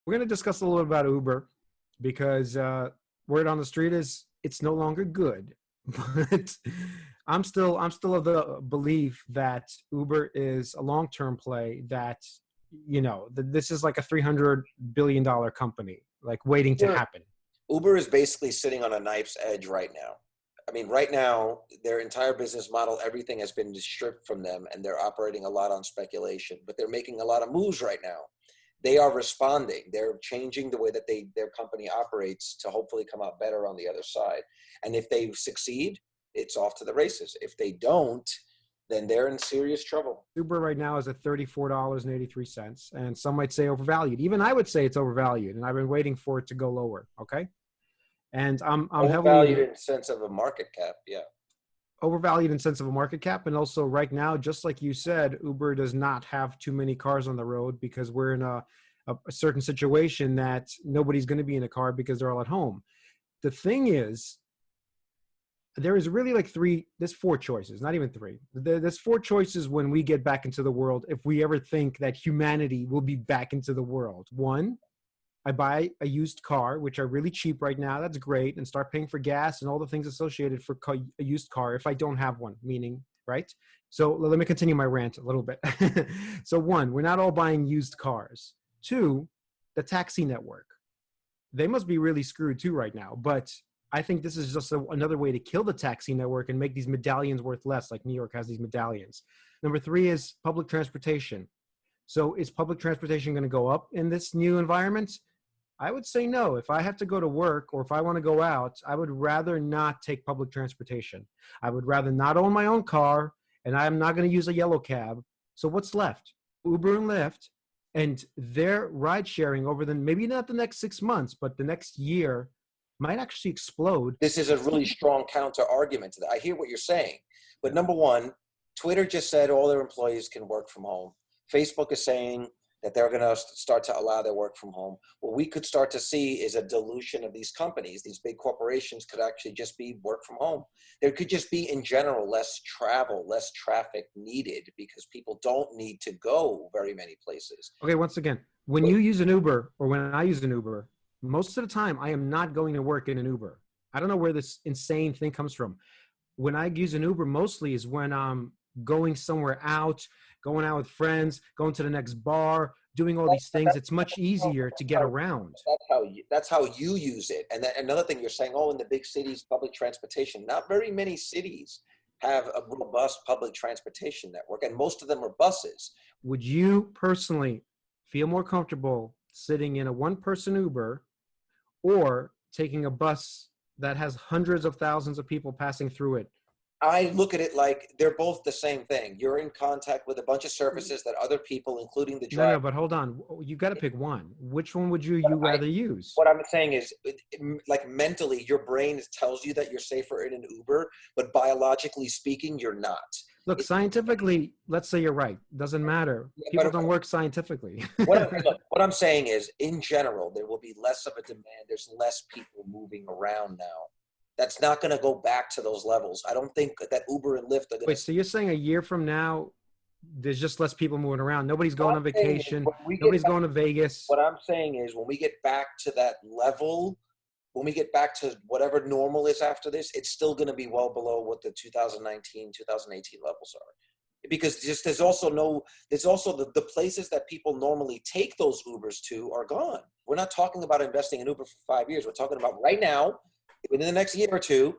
We're going to discuss a little about Uber because word on the street is it's no longer good. But I'm still of the belief that Uber is a long-term play. That this is like a $300 billion company, like waiting to Uber, happen. Uber is basically sitting on a knife's edge right now. I mean, right now, their entire business model, everything has been stripped from them, and they're operating a lot on speculation, but they're making a lot of moves right now. They are responding. They're changing the way that their company operates to hopefully come out better on the other side. And if they succeed, it's off to the races. If they don't, then they're in serious trouble. Uber right now is at $34.83, and some might say overvalued. Even I would say it's overvalued, and I've been waiting for it to go lower. Okay, and I'm Overvalued heavily in the sense of a market cap, yeah. overvalued in sense of a market cap, and also right now, just like you said, Uber does not have too many cars on the road because we're in a certain situation that nobody's going to be in a car because they're all at home. The thing is, there is really like there's four choices, not even three. There's four choices when we get back into the world, if we ever think that humanity will be back into the world. One, I buy a used car, which are really cheap right now. That's great. And start paying for gas and all the things associated for a used car if I don't have one, meaning, right? So let me continue my rant a little bit. So one, we're not all buying used cars. Two, the taxi network. They must be really screwed too right now. But I think this is just another way to kill the taxi network and make these medallions worth less, like New York has these medallions. Number three is public transportation. So is public transportation going to go up in this new environment? I would say no. If I have to go to work or if I want to go out, I would rather not take public transportation. I would rather not own my own car, and I'm not going to use a yellow cab. So what's left? Uber and Lyft, and their ride sharing over maybe not the next 6 months, but the next year might actually explode. This is a really strong counter argument to that. I hear what you're saying, but number one, Twitter just said all their employees can work from home. Facebook is saying that they're going to start to allow their work from home. What we could start to see is a dilution of these companies. These big corporations could actually just be work from home. There could just be, in general, less travel, less traffic needed because people don't need to go very many places. Okay, once again, when you use an Uber or when I use an Uber, most of the time I am not going to work in an Uber. I don't know where this insane thing comes from. When I use an Uber mostly is when I'm going somewhere out, going out with friends, going to the next bar, doing all these things. It's much easier to get around. That's how you use it. And then another thing you're saying, oh, in the big cities, public transportation. Not very many cities have a robust public transportation network, and most of them are buses. Would you personally feel more comfortable sitting in a one-person Uber or taking a bus that has hundreds of thousands of people passing through it? I look at it like they're both the same thing. You're in contact with a bunch of surfaces that other people, including the driver. No, but hold on. You got to pick one. Which one would you rather use? What I'm saying is, like mentally, your brain tells you that you're safer in an Uber, but biologically speaking, you're not. Look, scientifically, let's say you're right. Doesn't matter. People don't work scientifically. What I'm saying is, in general, there will be less of a demand. There's less people moving around now. That's not going to go back to those levels. I don't think that Uber and Lyft are going to. Wait, so you're saying a year from now, there's just less people moving around? Nobody's going on vacation. Nobody's going to Vegas. What I'm saying is when we get back to that level, when we get back to whatever normal is after this, it's still going to be well below what the 2019, 2018 levels are. Because there's also the places that people normally take those Ubers to are gone. We're not talking about investing in Uber for 5 years. We're talking about right now, within the next year or two.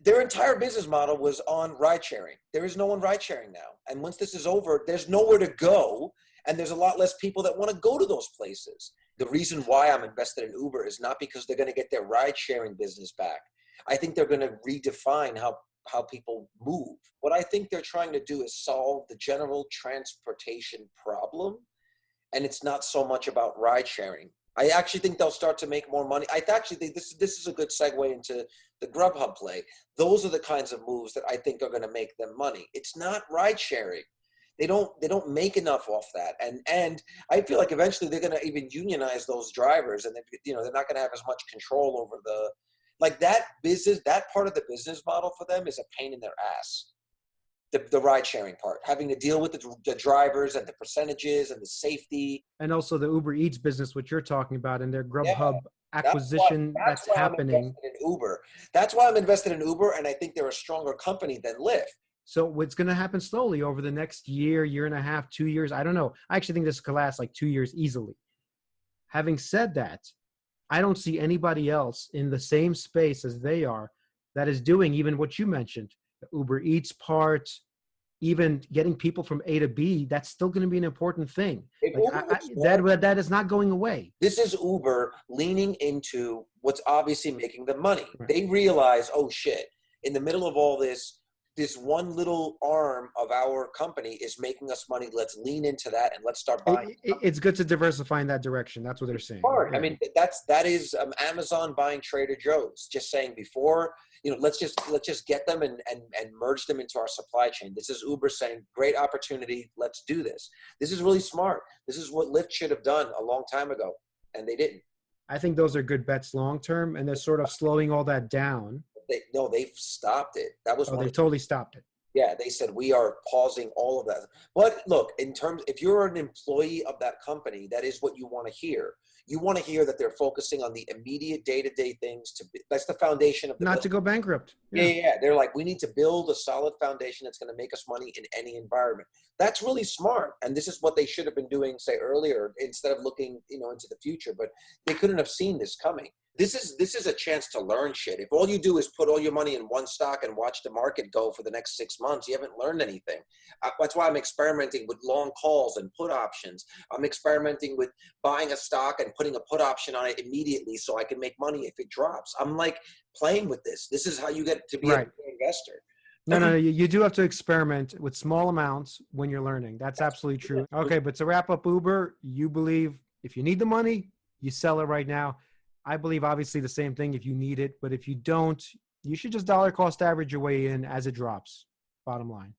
Their entire business model was on ride sharing. There is no one ride sharing now. And once this is over, there's nowhere to go. And there's a lot less people that want to go to those places. The reason why I'm invested in Uber is not because they're going to get their ride sharing business back. I think they're going to redefine how people move. What I think they're trying to do is solve the general transportation problem. And it's not so much about ride sharing. I actually think they'll start to make more money. I actually think this is a good segue into the Grubhub play. Those are the kinds of moves that I think are going to make them money. It's not ride sharing. They don't make enough off that. And I feel like eventually they're going to even unionize those drivers, and they're not going to have as much control over that part of the business model for them is a pain in their ass. the ride sharing part, having to deal with the drivers and the percentages and the safety. And also the Uber Eats business, which you're talking about, and their Yeah, Grubhub acquisition that's that's why I'm happening. invested in Uber. That's why I'm invested in Uber, and I think they're a stronger company than Lyft. So what's going to happen slowly over the next year, year and a half, 2 years? I don't know. I actually think this could last like 2 years easily. Having said that, I don't see anybody else in the same space as they are that is doing even what you mentioned, the Uber Eats part, even getting people from A to B. That's still going to be an important thing. If Like Uber was smart, that is not going away. this is Uber leaning into what's obviously making them money. Right. They realize, oh shit, in the middle of all this, this one little arm of our company is making us money. Let's lean into that and let's start buying. It's good to diversify in that direction. That's what they're saying. Smart. Yeah. I mean, that is Amazon buying Trader Joe's. Just saying before, let's just get them and merge them into our supply chain. This is Uber saying, great opportunity. Let's do this. This is really smart. This is what Lyft should have done a long time ago, and they didn't. I think those are good bets long term, and they're sort of slowing all that down. They've stopped it. That was They totally stopped it. Yeah, they said we are pausing all of that. But look, if you're an employee of that company, that is what you want to hear. You want to hear that they're focusing on the immediate day-to-day things. That's the foundation of the Not to go bankrupt. Yeah. They're like, we need to build a solid foundation that's going to make us money in any environment. That's really smart, and this is what they should have been doing, say, earlier, instead of looking, into the future. But they couldn't have seen this coming. This is a chance to learn shit. If all you do is put all your money in one stock and watch the market go for the next 6 months, you haven't learned anything. That's why I'm experimenting with long calls and put options. I'm experimenting with buying a stock and putting a put option on it immediately so I can make money if it drops. I'm like playing with this. This is how you get to be an investor. No, you do have to experiment with small amounts when you're learning. That's absolutely true. Okay, but to wrap up Uber, you believe if you need the money, you sell it right now. I believe obviously the same thing if you need it, but if you don't, you should just dollar cost average your way in as it drops. Bottom line.